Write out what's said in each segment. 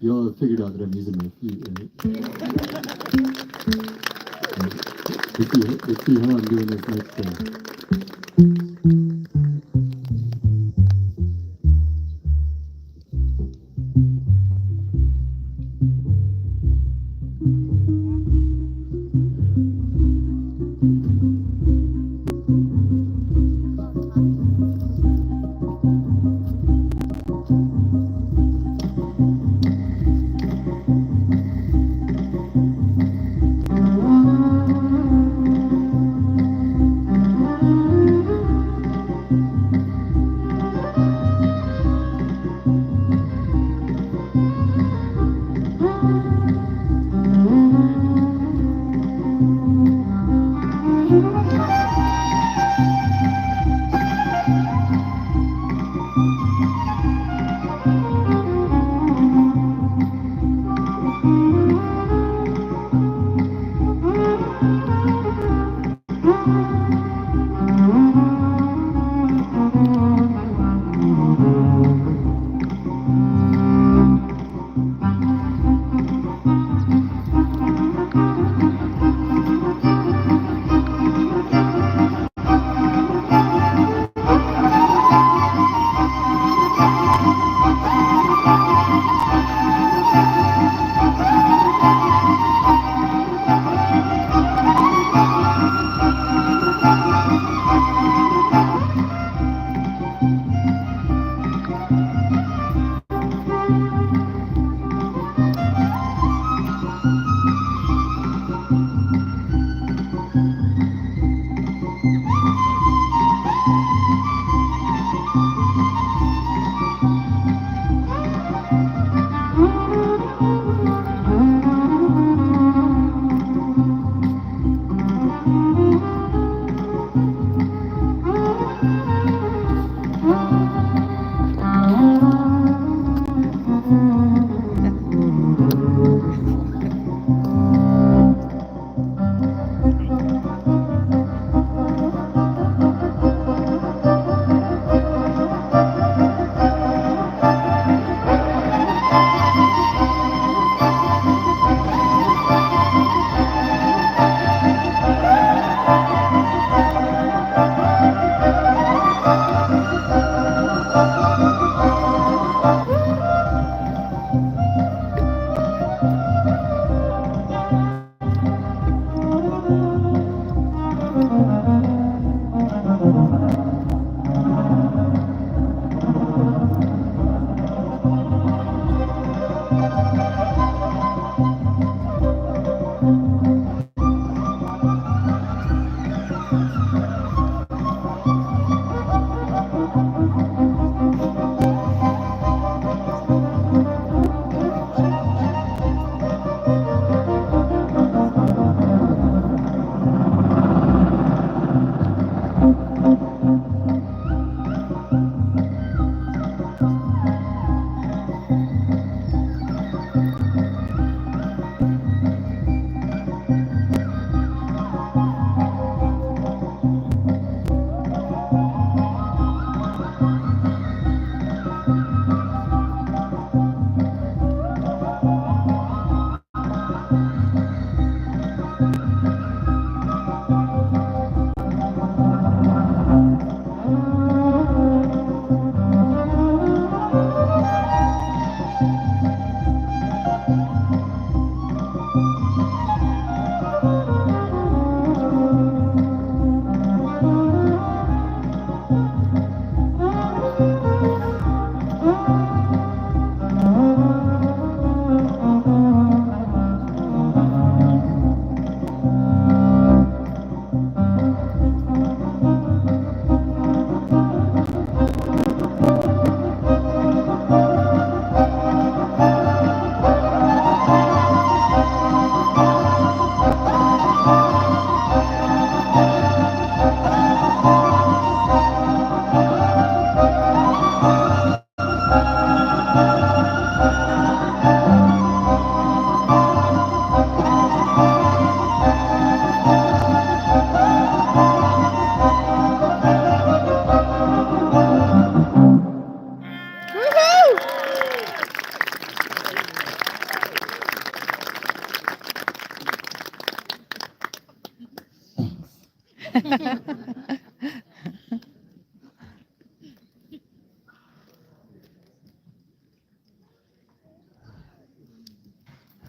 Y'all figured out that I'm using my feet, right? Let's see how I'm doing this next time.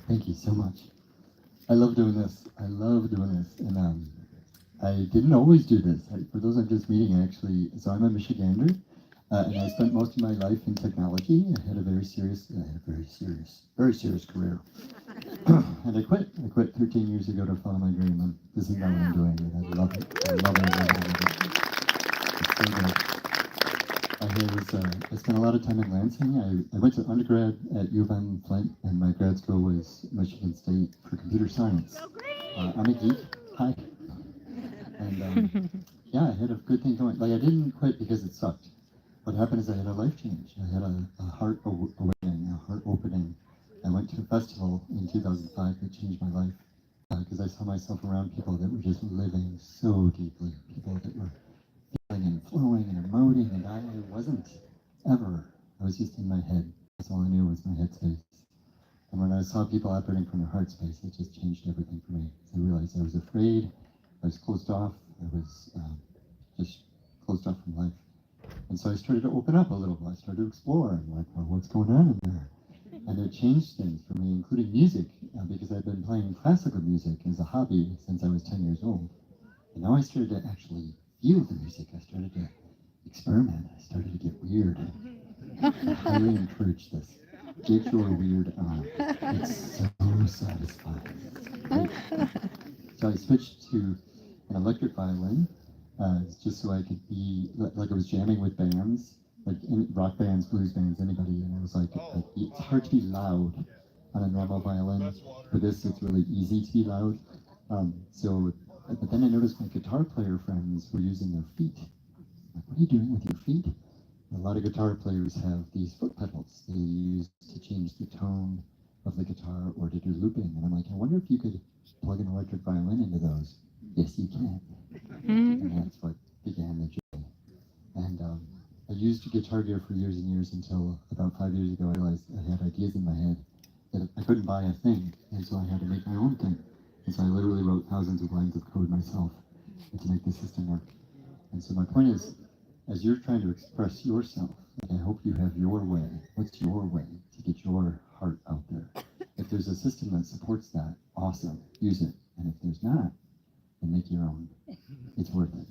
Thank you so much. I love doing this. I love doing this. And I didn't always do this. For those I'm just meeting, so I'm a Michigander, and I spent most of my life in technology. I had a very serious career. And I quit. I quit 13 years ago to follow my dream. And this is not what I'm doing. And I love it. I love it. I love it. I love it. It's so good. I spent a lot of time in Lansing. I went to undergrad at U of M Flint, and my grad school was Michigan State for computer science. I'm a geek. Hi. And yeah, I had a good thing going. Like, I didn't quit because it sucked. What happened is I had a life change. I had a heart awakening, a heart opening. I went to a festival in 2005 that changed my life because I saw myself around people that were just living so deeply, people that were feeling and flowing and emoting, and I wasn't ever. I was just in my head. That's all I knew was my headspace. And when I saw people operating from their heart space, it just changed everything for me. I realized I was afraid, I was closed off, I was just closed off from life. And so I started to open up a little. I started to explore, and like, well, what's going on in there? And it changed things for me, including music, because I've been playing classical music as a hobby since I was 10 years old. And now I started to actually feel the music. I started to experiment. I started to get weird. I highly encourage this. Get your weird on. It's so satisfying. Right? So I switched to an electric violin, just so I could be, like I was jamming with bands, like rock bands, blues bands, anybody, and I was like, it's hard to be loud on a normal violin. For this, it's really easy to be loud. But then I noticed my guitar player friends were using their feet. Like, what are you doing with your feet? A lot of guitar players have these foot pedals they use to change the tone of the guitar or to do looping. And I'm like, I wonder if you could plug an electric violin into those. Yes, you can. And that's what began the journey. And I used Guitar Gear for years and years until about 5 years ago I realized I had ideas in my head that I couldn't buy a thing, and so I had to make my own thing. And so I literally wrote thousands of lines of code myself to make the system work. And so my point is, as you're trying to express yourself, like, I hope you have your way. What's your way to get your heart out there? If there's a system that supports that, awesome, use it. And if there's not, then make your own. It's worth it.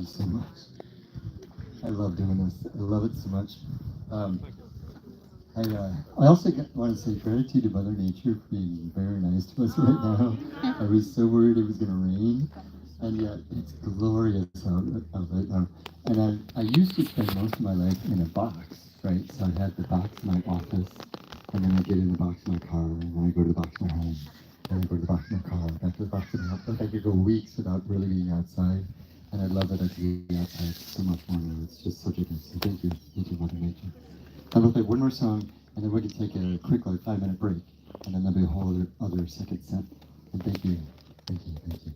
so much. I love doing this. I love it so much. I also want to say gratitude to Mother Nature for being very nice to us right now. I was so worried it was going to rain, and yet it's glorious out right now. And I used to spend most of my life in a box, right? So I had the box in my office, and then I get in the box in my car, and then I go to the box in my home, and I go to the box in my car, back to the box in my home. Like I could go weeks without really being outside, and I love that I can be outside so much more now. It's just such a gift. So thank you, Mother Nature. I'm going to play one more song, and then we can take a quick, like, 5-minute break, and then there'll be a whole other second set. And thank you, thank you, thank you.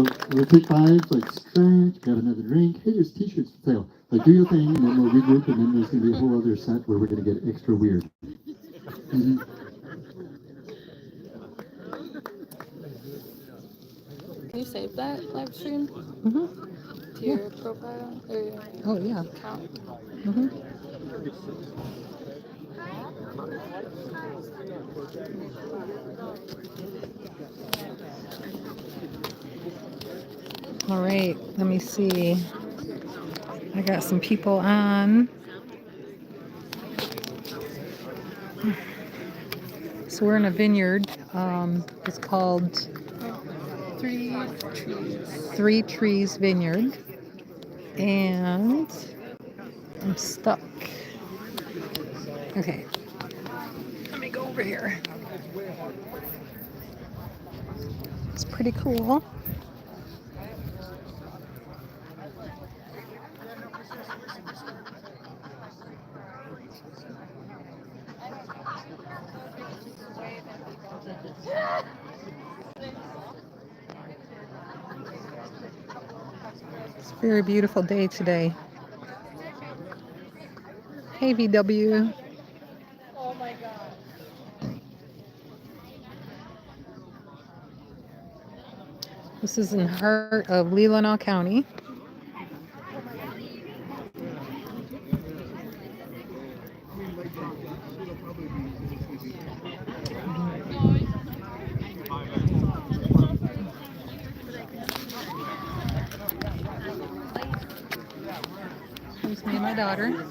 So we'll take fives, like stretch, grab another drink. Hey, there's t-shirts for sale. Like do your thing, and then we'll regroup, and then there's going to be a whole other set where we're going to get extra weird. Mm-hmm. Can you save that live stream Mm-hmm. to your profile or your Oh, yeah. account? Mm-hmm. All right, let me see. I got some people on. So we're in a vineyard. It's called 3 trees. 3 Trees Vineyard. And I'm stuck. Okay, let me go over here. It's pretty cool. It's a very beautiful day today. Hey, VW. This is in the heart of Leelanau County. Here's me and my daughter.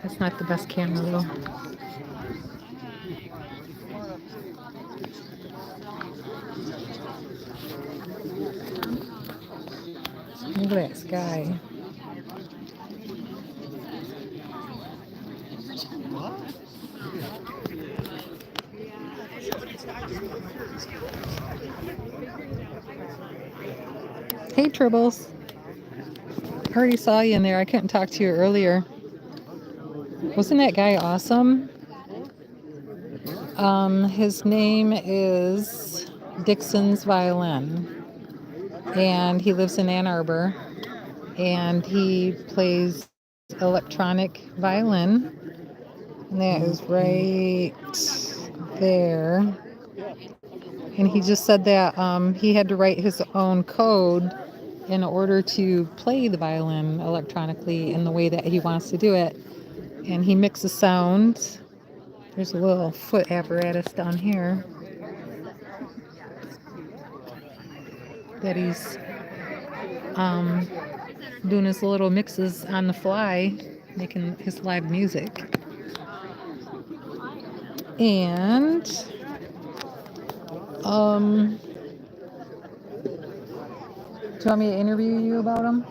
That's not the best camera though. Look at that sky. Hey, Tribbles. I already saw you in there. I couldn't talk to you earlier. Wasn't that guy awesome? His name is Dixon's Violin, and he lives in Ann Arbor, and he plays electronic violin, and that is right there. And he just said that he had to write his own code in order to play the violin electronically in the way that he wants to do it. And he mixes sound. There's a little foot apparatus down here that he's doing his little mixes on the fly, making his live music. And do you want me to interview you about him?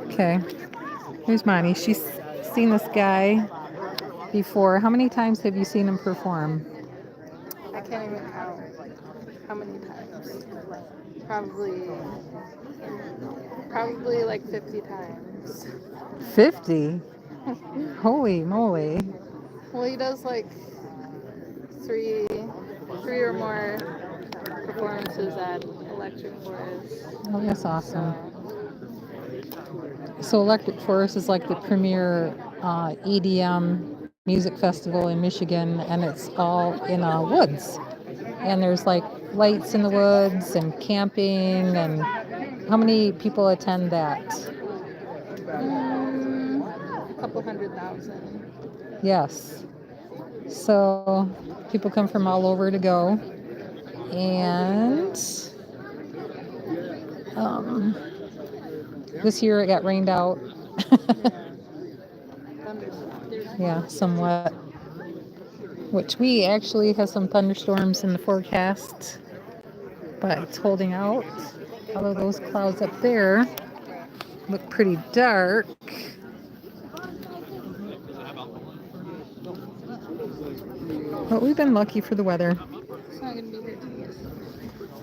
Okay. Here's Monty. She's seen this guy before. How many times have you seen him perform? I can't even count how many times. Probably like 50 times. 50? Holy moly. Well, he does like three or more performances at Electric Forest. Oh, that's awesome. So Electric Forest is like the premier EDM music festival in Michigan, and it's all in woods. And there's like lights in the woods and camping. And how many people attend that? A couple 100,000. Yes. So people come from all over to go. And this year it got rained out. Yeah, somewhat. Which we actually have some thunderstorms in the forecast, but it's holding out. Although those clouds up there look pretty dark. But we've been lucky for the weather. It's not gonna be here today.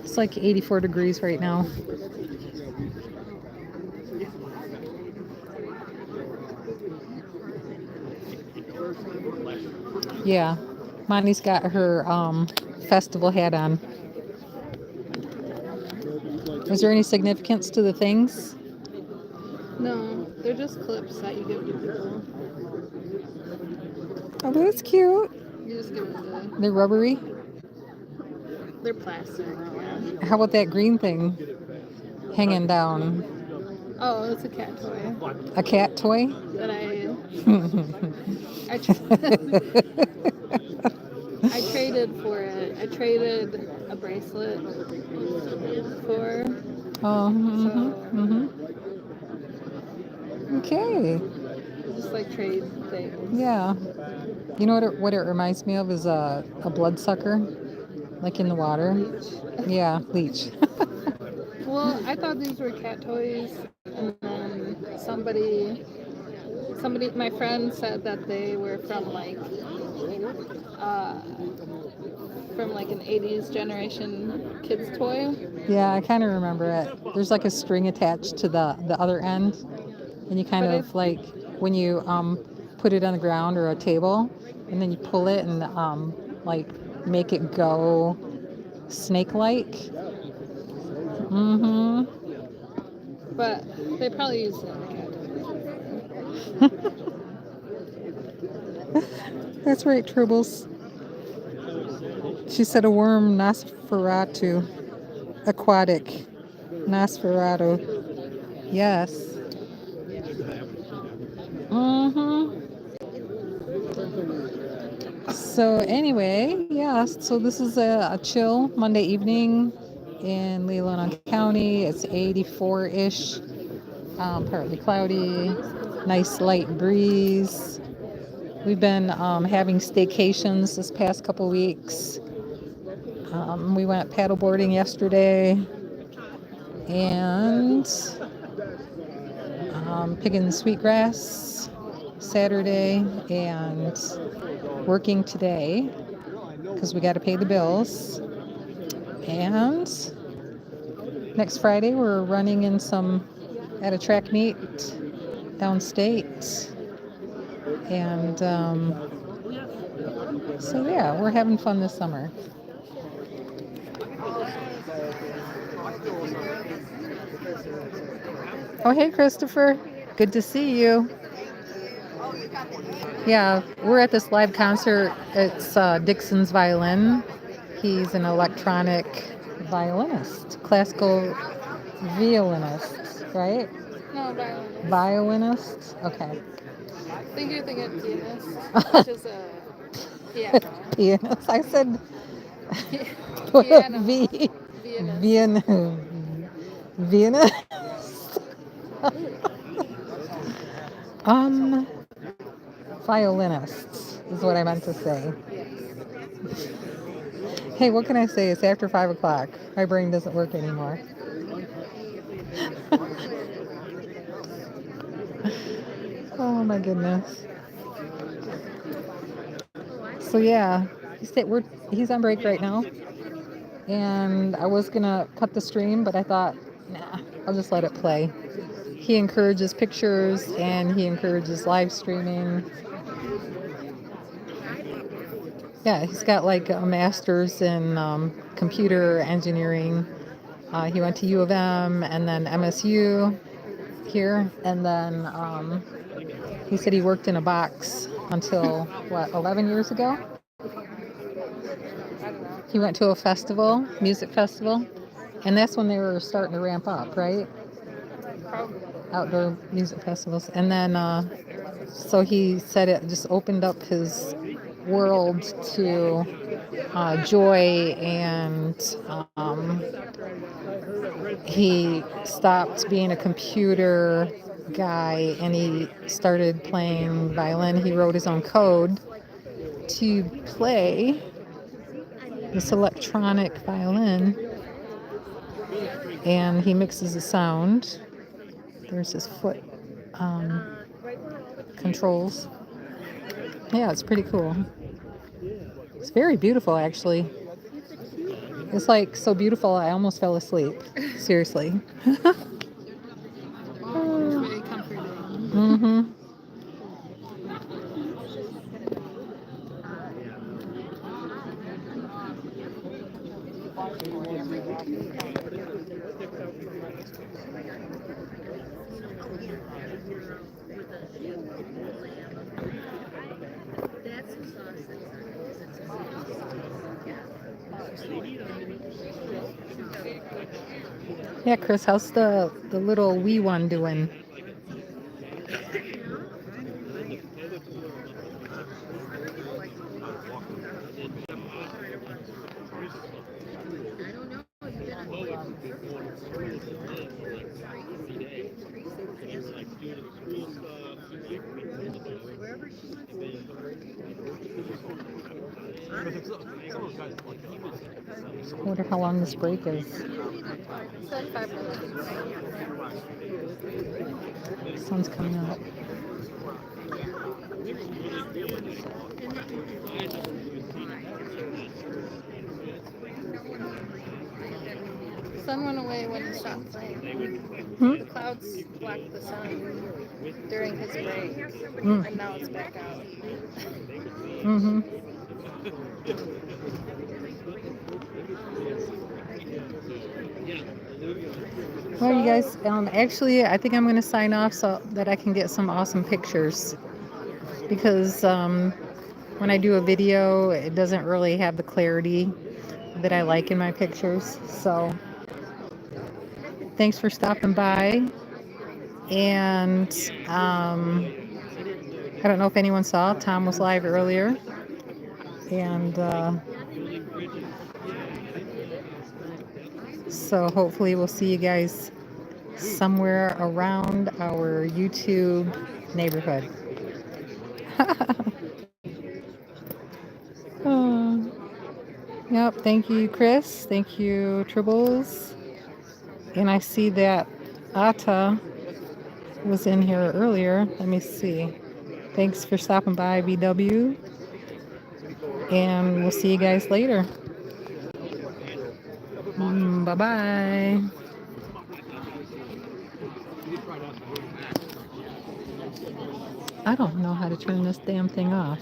It's like 84 degrees right now. Yeah. Monty's got her festival hat on. Is there any significance to the things? No, they're just clips that you give to people. Oh, that's cute. You just give it to. They're rubbery. They're plastic. Yeah. How about that green thing hanging down? Oh, it's a cat toy A cat toy? that I I traded for it. I traded a bracelet for. Oh, So okay. just like trade things. Yeah. You know what it reminds me of is a bloodsucker, like in the water. Bleach. Yeah, leech. Well, I thought these were cat toys, and then my friend said that they were from like an 80s generation kids toy. Yeah, I kind of remember it. There's like a string attached to the other end, and you kind of like when you put it on the ground or a table, and then you pull it and like make it go snake-like. Mm-hmm. But they probably use it like cat toys. That's right, Tribbles. She said a worm, Nosferatu. Aquatic. Nosferatu. Yes. Mm-hmm. So anyway, yeah, so this is a chill Monday evening in Leelanau County. It's 84-ish, partly cloudy, nice light breeze. We've been having staycations this past couple weeks. We went paddleboarding yesterday and picking sweetgrass Saturday and working today because we got to pay the bills. And next Friday we're running in at a track meet downstate. And so yeah, we're having fun this summer. Oh, hey, Christopher. Good to see you. Yeah, we're at this live concert. It's Dixon's violin. He's an electronic violinist, classical violinist, right? No, violinist. Violinist? Okay. I think you're thinking pianist, which is a piano. Pianist. I said Piano. V. Pianist. Vienna. Violinists is what I meant to say. Hey, what can I say? It's after 5 o'clock. My brain doesn't work anymore. Oh my goodness. So yeah, he's on break right now. And I was gonna cut the stream, but I thought, nah, I'll just let it play. He encourages pictures and he encourages live streaming. Yeah, he's got like a master's in computer engineering. He went to U of M and then MSU here. And then he said he worked in a box until, 11 years ago? He went to a festival, music festival. And that's when they were starting to ramp up, right? Outdoor music festivals. And then, so he said it just opened up his world to joy, and he stopped being a computer guy and he started playing violin. He wrote his own code to play this electronic violin, and he mixes the sound. There's his foot controls. Yeah, it's pretty cool. It's very beautiful, actually. It's like so beautiful I almost fell asleep. Seriously. It's very comforting. Mm-hmm. Yeah, Chris, how's the little wee one doing? I wonder how long this break is. Said 5 minutes. Sun's coming up. Sun went away when he stopped playing. Hmm? The clouds blocked the sun during his break, Mm. and now it's back out. Mm-hmm. Well, you guys, actually, I think I'm going to sign off so that I can get some awesome pictures. Because when I do a video, it doesn't really have the clarity that I like in my pictures. So thanks for stopping by. And I don't know if anyone saw, Tom was live earlier. And so hopefully we'll see you guys somewhere around our YouTube neighborhood. Oh, yep, thank you, Chris. Thank you, Tribbles. And I see that Ata was in here earlier. Let me see. Thanks for stopping by, BW. And we'll see you guys later. Bye-bye. I don't know how to turn this damn thing off.